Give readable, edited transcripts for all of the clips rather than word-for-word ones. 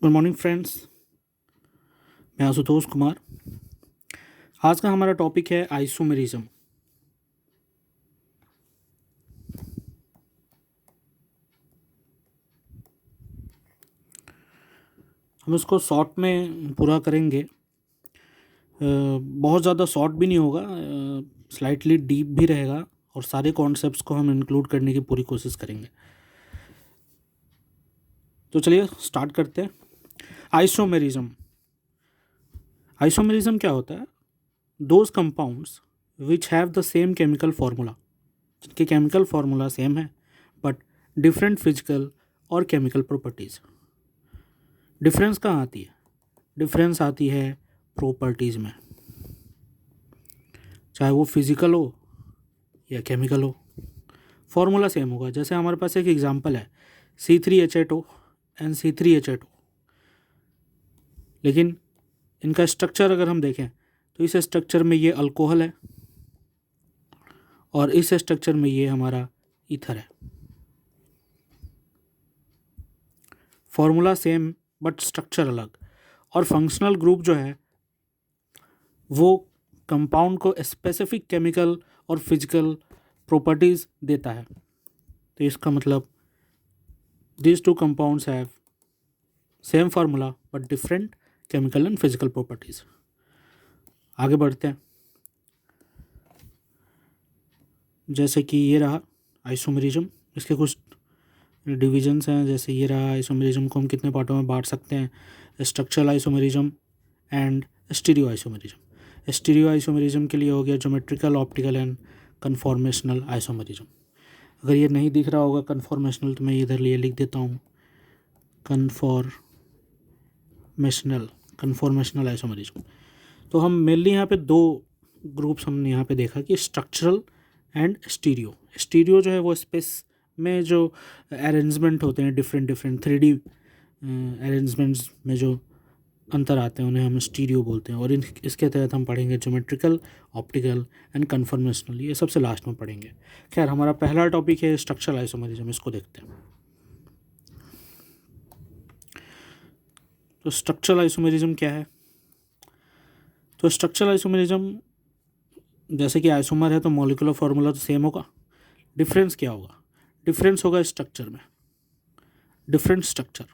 Good morning friends. मैं आशुतोष कुमार। आज का हमारा टॉपिक है आइसोमेरिज्म। हम इसको शॉर्ट में पूरा करेंगे। बहुत ज़्यादा शॉर्ट भी नहीं होगा, स्लाइटली डीप भी रहेगा और सारे कॉन्सेप्ट्स को हम इंक्लूड करने की पूरी कोशिश करेंगे। तो चलिए स्टार्ट करते हैं। आइसोमेरिज्म आइसोमेरिज्म क्या होता है? Those compounds which have the same chemical formula, जिनके केमिकल फार्मूला सेम है बट डिफरेंट फिजिकल और केमिकल प्रॉपर्टीज़। डिफरेंस कहाँ आती है? डिफरेंस आती है प्रॉपर्टीज़ में, चाहे वो फिजिकल हो या केमिकल हो। फॉर्मूला सेम होगा। जैसे हमारे पास एक एग्जांपल है C3H8O एंड C3H8O, लेकिन इनका स्ट्रक्चर अगर हम देखें तो इस स्ट्रक्चर में ये अल्कोहल है और इस स्ट्रक्चर में ये हमारा ईथर है। फॉर्मूला सेम बट स्ट्रक्चर अलग। और फंक्शनल ग्रुप जो है वो कंपाउंड को स्पेसिफिक केमिकल और फिजिकल प्रॉपर्टीज़ देता है। तो इसका मतलब these two compounds have same formula but different chemical and physical properties। आगे बढ़ते हैं। जैसे कि ये रहा आइसोमेरिज्म, इसके कुछ डिविजन्स हैं। जैसे ये रहा आइसोमेरिज्म को हम कितने पार्टों में बांट सकते हैं: structural isomerism and stereo isomerism. Stereo isomerism के लिए हो गया geometrical, optical and conformational isomerism. अगर ये नहीं दिख रहा होगा कन्फॉर्मेशनल तो मैं इधर लिए लिख देता हूँ कन्फॉर्मेशनल आइसोमेरिज्म। तो हम मेनली यहाँ पे दो ग्रुप्स हमने यहाँ पे देखा कि स्ट्रक्चरल एंड स्टीरियो। स्टीरियो जो है वो स्पेस में जो अरेंजमेंट होते हैं, डिफरेंट 3D अरेंजमेंट्स में जो अंतर आते हैं उन्हें हम स्टीरियो बोलते हैं। और इसके तहत हम पढ़ेंगे ज्योमेट्रिकल, ऑप्टिकल एंड कन्फॉर्मेशनल, ये सबसे लास्ट में पढ़ेंगे। खैर, हमारा पहला टॉपिक है स्ट्रक्चरल आइसोमेरिज्म, इसको देखते हैं। तो स्ट्रक्चरल आइसोमेरिज्म क्या है? तो स्ट्रक्चरल आइसोमेरिज्म, जैसे कि आइसोमर है तो मॉलिक्यूलर फार्मूला तो सेम होगा। डिफरेंस क्या होगा? डिफरेंस होगा स्ट्रक्चर में, different structure,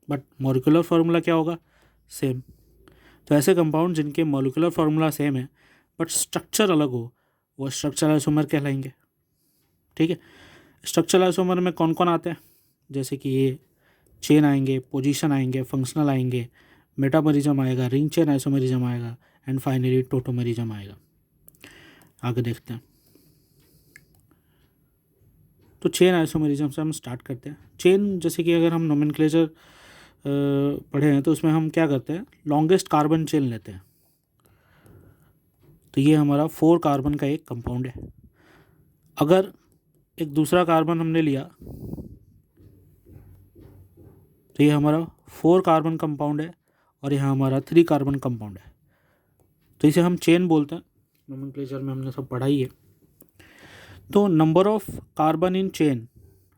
but molecular formula क्या होगा? सेम। तो ऐसे कंपाउंड जिनके मॉलिक्यूलर फार्मूला सेम है बट स्ट्रक्चर अलग हो, वो स्ट्रक्चरल आइसोमर कहलाएंगे। ठीक है। स्ट्रक्चरल आइसोमर में कौन कौन आते हैं? जैसे कि ये चेन आएंगे, पोजीशन आएंगे, फंक्शनल आएंगे, मेटामरिज्म आएगा, रिंग चेन आइसोमेरिज्म आएगा एंड फाइनली टोटोमेरिज्म आएगा। आगे देखते हैं। तो चेन आइसोमेरिज्म से हम स्टार्ट करते हैं। चेन, जैसे कि अगर हम नोमेनक्लेचर पढ़े हैं तो उसमें हम क्या करते हैं, लॉन्गेस्ट कार्बन चेन लेते हैं। तो ये हमारा 4 कार्बन का एक कंपाउंड है। अगर एक दूसरा कार्बन हमने लिया तो ये हमारा 4 कार्बन कंपाउंड है और यहाँ हमारा 3 कार्बन कंपाउंड है। तो इसे हम चेन बोलते हैं। नोमेनक्लेचर में हमने सब पढ़ा ही है। तो number of carbon in chain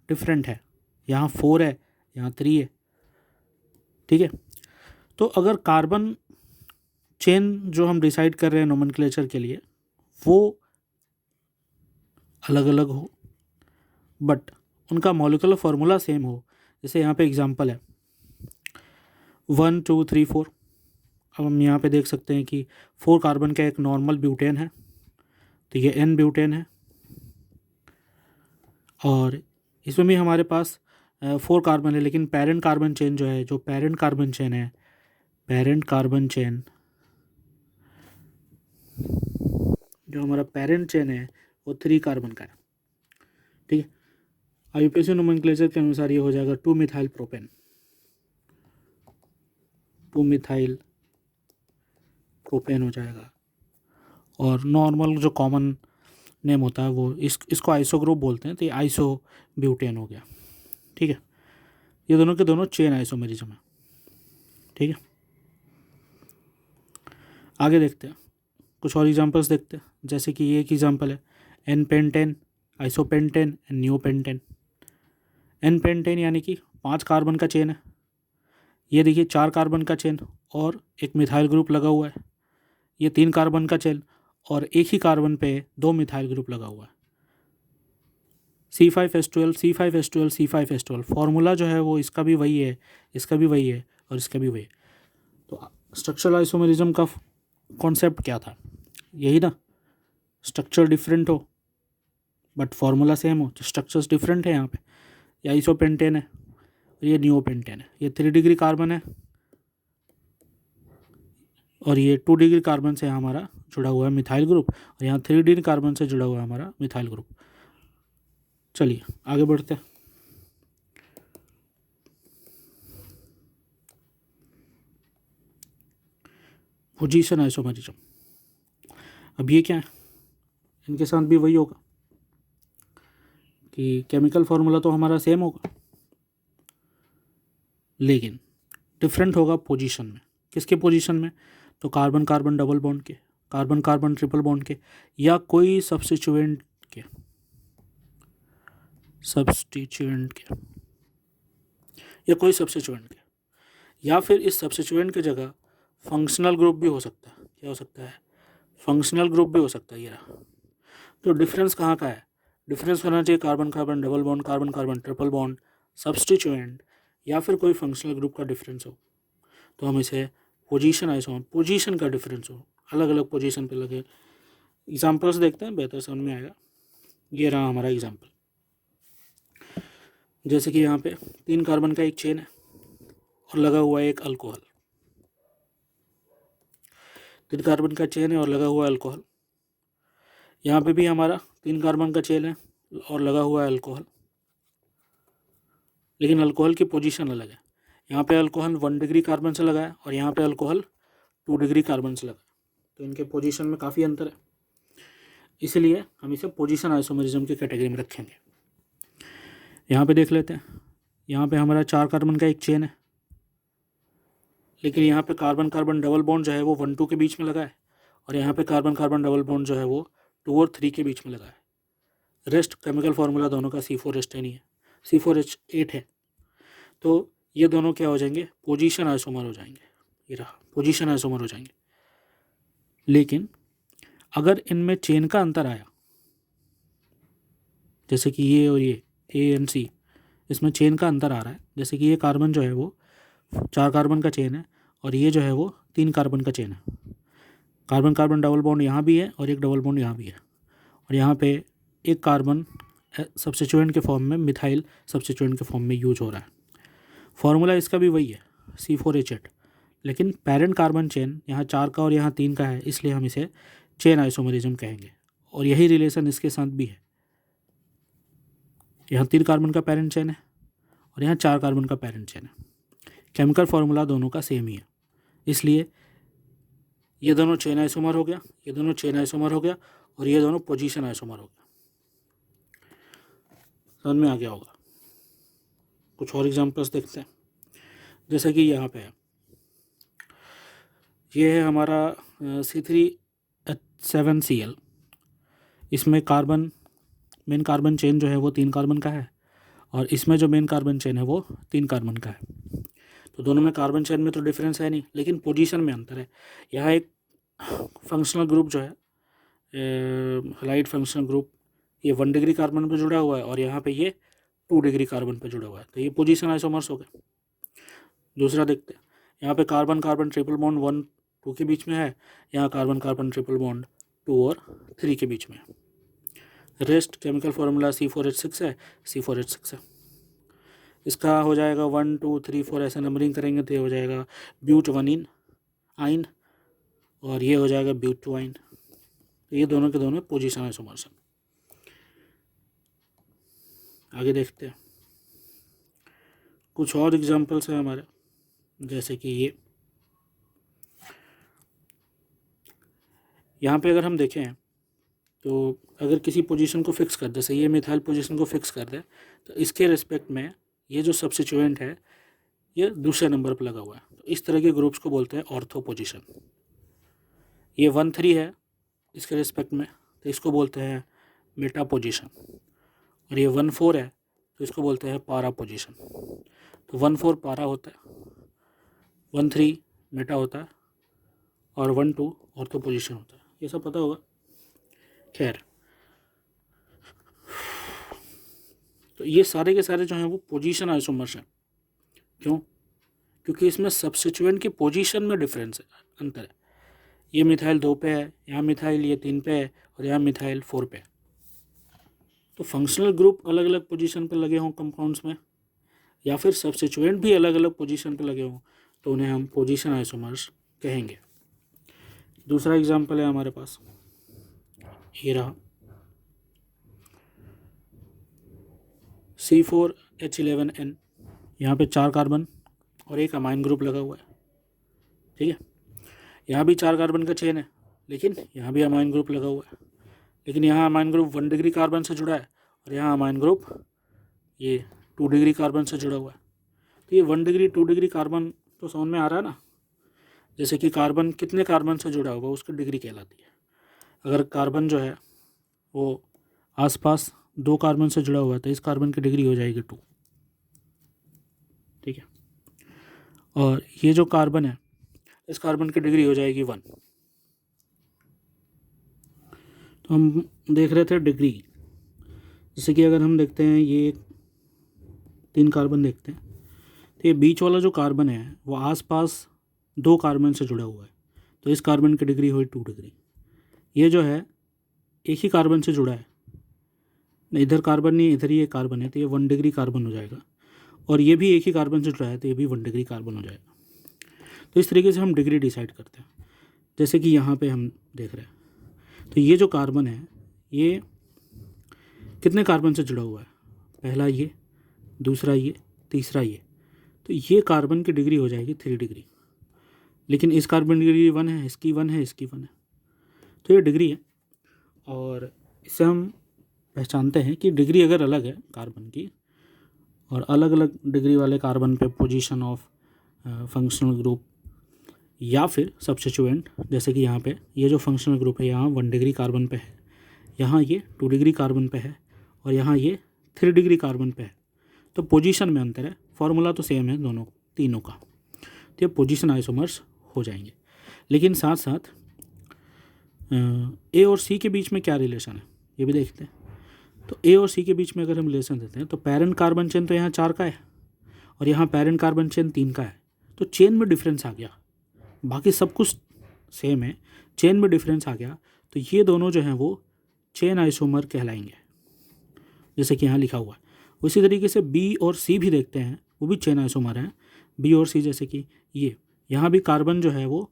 different है, यहाँ 4 है, यहाँ 3 है। ठीक है। तो अगर कार्बन चेन जो हम डिसाइड कर रहे हैं नोमेनक्लेचर के लिए वो अलग अलग हो बट उनका मॉलिक्यूलर फार्मूला सेम हो, जैसे यहाँ पे एग्जांपल है 1 2 3 4। अब हम यहाँ पे देख सकते हैं कि 4 कार्बन का एक नॉर्मल ब्यूटेन है, तो ये N ब्यूटेन है। और इसमें भी हमारे पास 4 कार्बन है, लेकिन पेरेंट कार्बन चेन जो है, जो पेरेंट कार्बन चेन है, पेरेंट कार्बन चेन जो हमारा पेरेंट चेन है वो 3 कार्बन का है। ठीक है। आईयूपीएसी नोमेनक्लेचर के अनुसार ये हो जाएगा 2 मिथाइल प्रोपेन, 2 मिथाइल प्रोपेन हो जाएगा। और नॉर्मल जो कॉमन नेम होता है वो इसको आइसो ग्रुप बोलते हैं, तो ये आइसो ब्यूटेन हो गया। ठीक है। ये दोनों के दोनों चेन आइसोमेरिज्म है। ठीक है। आगे देखते हैं, कुछ और एग्जांपल्स देखते हैं। जैसे कि ये एक एग्जांपल है n pentane, isopentane and neopentane. N pentane यानी कि 5 कार्बन का चेन है, ये देखिए 4 कार्बन का चेन और एक मिथाइल ग्रुप लगा हुआ है। ये 3 कार्बन का चेन और एक ही कार्बन पे 2 मिथाइल ग्रुप लगा हुआ है। C5H12 C5H12 C5H12 फॉर्मूला जो है वो इसका भी वही है, इसका भी वही है और इसका भी वही है। तो स्ट्रक्चरल आइसोमेरिज्म का कॉन्सेप्ट क्या था? यही ना, स्ट्रक्चर डिफरेंट हो बट फॉर्मूला सेम हो। स्ट्रक्चर्स डिफरेंट है यहाँ पे। ये आइसोपेंटेन है और ये नियोपेंटेन है। ये 3 डिग्री कार्बन है और ये 2 डिग्री कार्बन से हमारा जुड़ा हुआ है मिथाइल ग्रुप और यहाँ 3 डिग्री कार्बन से जुड़ा हुआ है हमारा मिथाइल ग्रुप। चलिए आगे बढ़ते हैं। Position isomerism. अब ये क्या है? इनके साथ भी वही होगा कि केमिकल फार्मूला तो हमारा सेम होगा लेकिन डिफरेंट होगा पोजीशन में। किसके पोजीशन में? तो कार्बन कार्बन डबल बॉन्ड के, कार्बन कार्बन ट्रिपल बॉन्ड के, या कोई सब्स्टिट्यूएंट के, या कोई सब्स्टिट्यूएंट के, या फिर इस सब्स्टिट्यूएंट की जगह फंक्शनल ग्रुप भी हो सकता है। क्या हो सकता है? फंक्शनल ग्रुप भी हो सकता है। ये रहा। तो डिफरेंस कहाँ का है? डिफरेंस होना चाहिए carbon carbon double bond, carbon carbon triple bond, substituent या फिर कोई फंक्शनल ग्रुप का डिफरेंस हो। तो हम इसे पोजीशन आइसोमर, पोजीशन का डिफरेंस हो, अलग अलग पोजीशन पे लगे। एग्जांपल्स देखते हैं, बेहतर समझ में आएगा। ये रहा हमारा एग्जांपल। जैसे कि यहाँ पे 3 कार्बन का एक चेन है और लगा हुआ है एक अल्कोहल। 3 कार्बन का चेन है और लगा हुआ है अल्कोहल। यहाँ पे भी हमारा 3 कार्बन का चेन है और लगा हुआ है अल्कोहल, लेकिन अल्कोहल की पोजीशन अलग है। यहाँ पे अल्कोहल 1 डिग्री कार्बन से लगा है और यहाँ पे अल्कोहल 2 डिग्री कार्बन से लगा है। तो इनके पोजीशन में काफ़ी अंतर है, इसलिए हम इसे पोजीशन आइसोमेरिज्म की कैटेगरी में रखेंगे। यहाँ पे देख लेते हैं। यहाँ पे हमारा 4 कार्बन का एक चेन है, लेकिन यहाँ पे कार्बन कार्बन डबल बॉन्ड जो है वो 1 2 के बीच में लगा है और यहाँ पे कार्बन कार्बन डबल बॉन्ड जो है वो 2 और 3 के बीच में लगा है। रेस्ट केमिकल फार्मूला दोनों का C4H10 ही है, C4H8 है। तो ये दोनों क्या हो जाएंगे? पोजीशन आइसोमर हो जाएंगे। ये रहा, पोजीशन आइसोमर हो जाएंगे। लेकिन अगर इनमें चेन का अंतर आया, जैसे कि ये और ये A and C, इसमें चेन का अंतर आ रहा है। जैसे कि ये कार्बन जो है वो 4 कार्बन का चेन है और ये जो है वो 3 कार्बन का चेन है। कार्बन कार्बन डबल बॉन्ड यहाँ भी है और एक डबल बॉन्ड यहाँ भी है और यहाँ पे एक कार्बन सब्स्टिट्यूएंट के फॉर्म में, मिथाइल सब्स्टिट्यूएंट के फॉर्म में यूज हो रहा है। फार्मूला इसका भी वही है, C4H8, लेकिन पेरेंट कार्बन चेन यहाँ 4 का और यहाँ 3 का है, इसलिए हम इसे चेन आइसोमेरिज्म कहेंगे। और यही रिलेशन इसके साथ भी है। यहाँ 3 कार्बन का पेरेंट चेन है और यहाँ 4 कार्बन का पेरेंट चेन है। केमिकल फार्मूला दोनों का सेम ही है, इसलिए ये दोनों चेन आइसोमर हो गया, ये दोनों चेन आइसोमर हो गया और ये दोनों पोजीशन आइसोमर हो गया। समझ में आ गया होगा। कुछ और एग्जांपल्स देखते हैं। जैसे कि यहाँ पे है, ये है हमारा C3H7Cl। इसमें कार्बन, मेन कार्बन चेन जो है वो 3 कार्बन का है और इसमें जो मेन कार्बन चेन है वो 3 कार्बन का है। तो दोनों में कार्बन चेन में तो डिफरेंस है नहीं, लेकिन पोजीशन में अंतर है। यहाँ एक फंक्शनल ग्रुप जो है, हैलाइड फंक्शनल ग्रुप, ये 1 डिग्री कार्बन पे जुड़ा हुआ है और यहाँ पे ये 2 डिग्री कार्बन पे जुड़ा हुआ है। तो ये पोजीशन आइसोमर्स हो गए। दूसरा देखते हैं, यहाँ पे कार्बन कार्बन ट्रिपल बॉन्ड 1 2 के बीच में है, यहाँ कार्बन कार्बन ट्रिपल बॉन्ड 2 और 3 के बीच में है। रेस्ट केमिकल फार्मूला C4H6 है, C4H6 है। इसका हो जाएगा 1 2 3 4 ऐसे नंबरिंग करेंगे तो ये हो जाएगा ब्यूट 1 आइन और ये हो जाएगा ब्यूट 2 आइन। ये दोनों के दोनों पोजीशन आइसोमर्स हैं। आगे देखते हैं। कुछ और एग्जांपल्स हैं हमारे, जैसे कि ये यहाँ पे अगर हम देखें तो अगर किसी पोजीशन को फिक्स कर दे, जैसे ये मिथाइल पोजीशन को फिक्स कर दे, तो इसके रिस्पेक्ट में ये जो सब्स्टिट्यूएंट है ये दूसरे नंबर पर लगा हुआ है। तो इस तरह के ग्रुप्स को बोलते हैं ऑर्थो पोजीशन। ये 1 3 है इसके रिस्पेक्ट में, तो इसको बोलते हैं मेटा पोजीशन। और ये 1 4 है तो इसको बोलते हैं पारा पोजीशन। तो 1 4 पारा होता है 1,3 मेटा होता है और 1,2 ऑर्थो पोजीशन होता है, ये सब पता होगा। खैर, तो ये सारे के सारे जो हैं वो पोजीशन आइसोमर्स हैं। क्यों? क्योंकि इसमें सब्स्टिट्यूएंट की पोजीशन में डिफरेंस है, अंतर है। ये मिथाइल 2 पे है, यहाँ मिथाइल ये 3 पे है और यहाँ मिथाइल 4 पे है। तो फंक्शनल ग्रुप अलग अलग पोजीशन पे लगे हों कंपाउंड्स में, या फिर सब्स्टिट्यूएंट भी अलग अलग पोजीशन पे लगे हों, तो उन्हें हम पोजीशन आइसोमर्स कहेंगे। दूसरा एग्जांपल है हमारे पास, ये रहा C4H11N। यहाँ पे 4 कार्बन और एक अमाइन ग्रुप लगा हुआ है, ठीक है। यहाँ भी 4 कार्बन का चेन है, लेकिन यहाँ भी अमाइन ग्रुप लगा हुआ है, लेकिन यहाँ अमाइन ग्रुप 1 डिग्री कार्बन से जुड़ा है और यहाँ अमाइन ग्रुप ये 2 डिग्री कार्बन से जुड़ा हुआ है। तो ये 1 डिग्री 2 डिग्री कार्बन तो समझ में आ रहा है ना, जैसे कि कार्बन कितने कार्बन से जुड़ा होगा उसकी डिग्री कहलाती है। अगर कार्बन जो है वो आसपास 2 कार्बन से जुड़ा हुआ है तो इस कार्बन की डिग्री हो जाएगी 2, ठीक है। और ये जो कार्बन है इस कार्बन की डिग्री हो जाएगी 1। तो हम देख रहे थे डिग्री, जैसे कि अगर हम देखते हैं ये 3 कार्बन देखते हैं, तो ये बीच वाला जो कार्बन है वो आसपास 2 कार्बन से जुड़ा हुआ है, तो इस कार्बन की डिग्री हुई 2 डिग्री। ये जो है एक ही कार्बन से जुड़ा है, इधर कार्बन नहीं इधर ही एक कार्बन है, तो ये 1 डिग्री कार्बन हो जाएगा। और ये भी एक ही कार्बन से जुड़ा है तो ये भी 1 डिग्री कार्बन हो जाएगा। तो इस तरीके से हम डिग्री डिसाइड करते हैं। जैसे कि यहाँ पे हम देख रहे हैं, तो ये जो कार्बन है ये कितने कार्बन से जुड़ा हुआ है, पहला ये, दूसरा ये, तीसरा ये, तो ये कार्बन की डिग्री हो जाएगी 3 डिग्री। लेकिन इस कार्बन की डिग्री 1 है, इसकी 1 है, इसकी 1 है, तो ये डिग्री है। और इससे हम पहचानते हैं कि डिग्री अगर अलग है कार्बन की और अलग अलग डिग्री वाले कार्बन पे पोजीशन ऑफ फंक्शनल ग्रुप या फिर सब्स्टिट्यूएंट, जैसे कि यहाँ पे ये जो फंक्शनल ग्रुप है यहाँ 1 डिग्री कार्बन पे है, यहाँ ये 2 डिग्री कार्बन पे है और यहाँ ये 3 डिग्री कार्बन पे है, तो पोजीशन में अंतर है। फॉर्मूला तो सेम है दोनों तीनों का, तो ये पोजीशन आइसोमर्स हो जाएंगे। लेकिन साथ साथ ए और सी के बीच में क्या रिलेशन है ये भी देखते हैं। तो ए और सी के बीच में अगर हम रिलेशन देते हैं तो पेरेंट कार्बन चेन तो यहाँ 4 का है और यहाँ पेरेंट कार्बन चेन 3 का है, तो चेन में डिफरेंस आ गया। बाकी सब कुछ सेम है, चेन में डिफरेंस आ गया, तो ये दोनों जो हैं वो चेन आइसोमर कहलाएंगे, जैसे कि यहाँ लिखा हुआ है। उसी तरीके से बी और सी भी देखते हैं, वो भी चेन आइसोमर हैं, बी और सी। जैसे कि ये यहाँ भी कार्बन जो है वो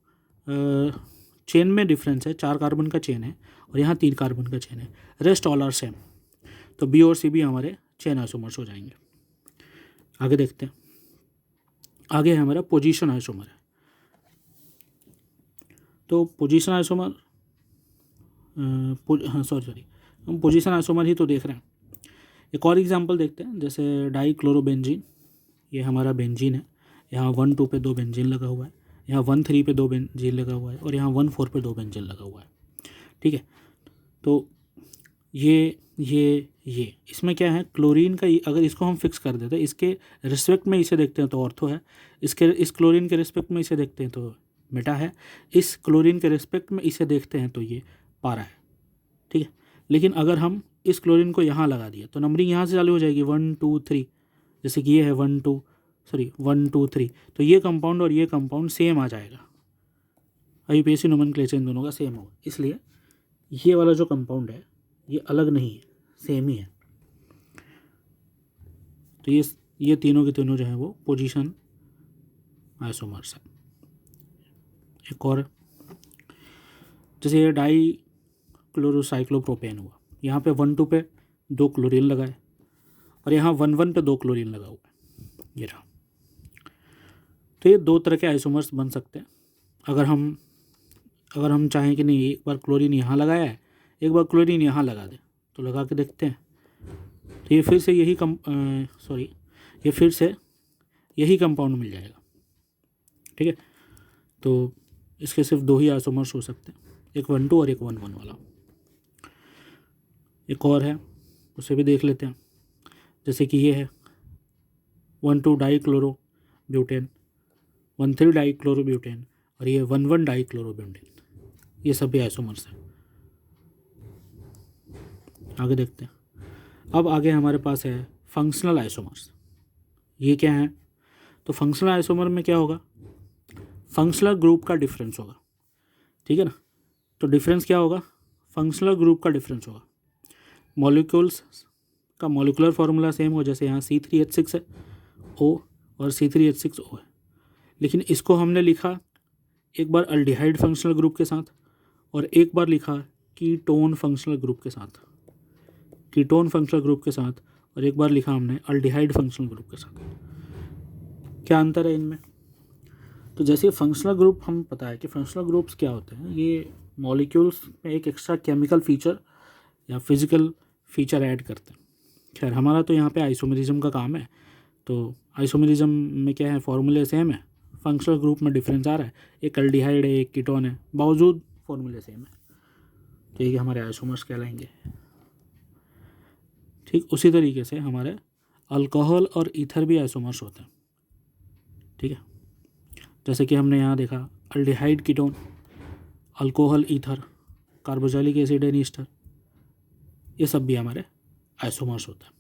चेन में डिफरेंस है, 4 कार्बन का चेन है और यहाँ 3 कार्बन का चेन है, रेस्ट ऑल आर सेम, तो बी और सी भी हमारे चेन आइसोमर्स हो जाएंगे। आगे देखते हैं, आगे है हमारा पोजीशन आइसोमर है। तो पोजीशन आइसोमर हम पोजीशन आइसोमर ही तो देख रहे हैं। एक और एग्जांपल देखते हैं, जैसे डाइक्लोरोबेंजीन, ये हमारा बेंजीन है, यहाँ 1,2 पे 2 बेंजीन लगा हुआ है, यहाँ 1,3 पे 2 बेंजीन लगा हुआ है और यहाँ 1,4 पे 2 बेंजीन लगा हुआ है, ठीक है। तो ये इसमें क्या है, क्लोरीन का, अगर इसको हम फिक्स कर देते हैं, इसके रिस्पेक्ट में इसे देखते हैं तो ऑर्थो है, इस क्लोरीन के रिस्पेक्ट में इसे देखते हैं तो मेटा है, इस क्लोरीन के रिस्पेक्ट में इसे देखते हैं तो ये पारा है, ठीक है। लेकिन अगर हम इस क्लोरीन को यहाँ लगा दिया तो नंबरिंग यहाँ से चालू हो जाएगी 1 2 3, जैसे कि ये है 1 2 3, तो ये कंपाउंड और ये कंपाउंड सेम आ जाएगा, आईयूपीएसी नोमेनक्लेचर इन दोनों का सेम होगा। इसलिए ये वाला जो कंपाउंड है ये अलग नहीं है, सेम ही है। तो ये तीनों के तीनों जो है वो पोजीशन आइसोमर्स है। एक और, जैसे ये डाई क्लोरोसाइक्लोप्रोपेन हुआ, यहाँ पे 1,2 पे 2 क्लोरीन लगा है और यहाँ 1,1 पे 2 क्लोरीन लगा हुआ है, ये रहा। तो ये 2 तरह के आइसोमर्स बन सकते हैं। अगर हम चाहें कि नहीं, एक बार क्लोरीन यहाँ लगाया है, एक बार क्लोरीन यहाँ लगा दें, तो लगा के देखते हैं, तो ये फिर से यही कंपाउंड मिल जाएगा, ठीक है। तो इसके सिर्फ 2 ही आइसोमर्स हो सकते हैं, एक 1,2 और एक 1,1 वाला। एक और है, उसे भी देख लेते हैं, जैसे कि ये है 1,2 डाई क्लोरो ब्यूटेन 1,3 डाइक्लोरोब्यूटेन और ये 1,1 डाइक्लोरोब्यूटेन, ये सभी आइसोमर्स हैं। आगे देखते हैं। अब आगे हमारे पास है फंक्शनल आइसोमर्स। ये क्या है? तो फंक्शनल आइसोमर में क्या होगा? फंक्शनल ग्रुप का डिफरेंस होगा, ठीक है ना। तो डिफरेंस क्या होगा? फंक्शनल ग्रुप का डिफरेंस होगा। मॉलिक्यूल्स का मॉलिकुलर फार्मूला सेम हो, जैसे यहाँ C3H6 है O और C3H6O है, लेकिन इसको हमने लिखा एक बार अल्डिहाइड फंक्शनल ग्रुप के साथ और एक बार लिखा कीटोन फंक्शनल ग्रुप के साथ, कीटोन फंक्शनल ग्रुप के साथ, और एक बार लिखा हमने अल्डिहाइड फंक्शनल ग्रुप के साथ। क्या अंतर है इनमें? तो जैसे फंक्शनल ग्रुप, हम पता है कि फंक्शनल ग्रुप्स क्या होते हैं, ये मॉलिक्यूल्स में एक एक्स्ट्रा केमिकल फीचर या फिजिकल फीचर ऐड करते हैं। खैर हमारा तो यहाँ पे आइसोमेरिज्म का काम है, तो आइसोमेरिज्म में क्या है, फॉर्मूले सेम है, फंक्शनल ग्रुप में डिफरेंस आ रहा है, एक अल्डिहाइड है एक कीटोन है, बावजूद फॉर्मूले सेम है, तो ये हमारे आइसोमर्स कहलाएंगे। ठीक उसी तरीके से हमारे अल्कोहल और ईथर भी आइसोमर्स होते हैं, ठीक है। जैसे कि हमने यहाँ देखा aldehyde ketone, alcohol ether, carboxylic acid and Easter, ये सब भी हमारे आइसोमर्स होते हैं।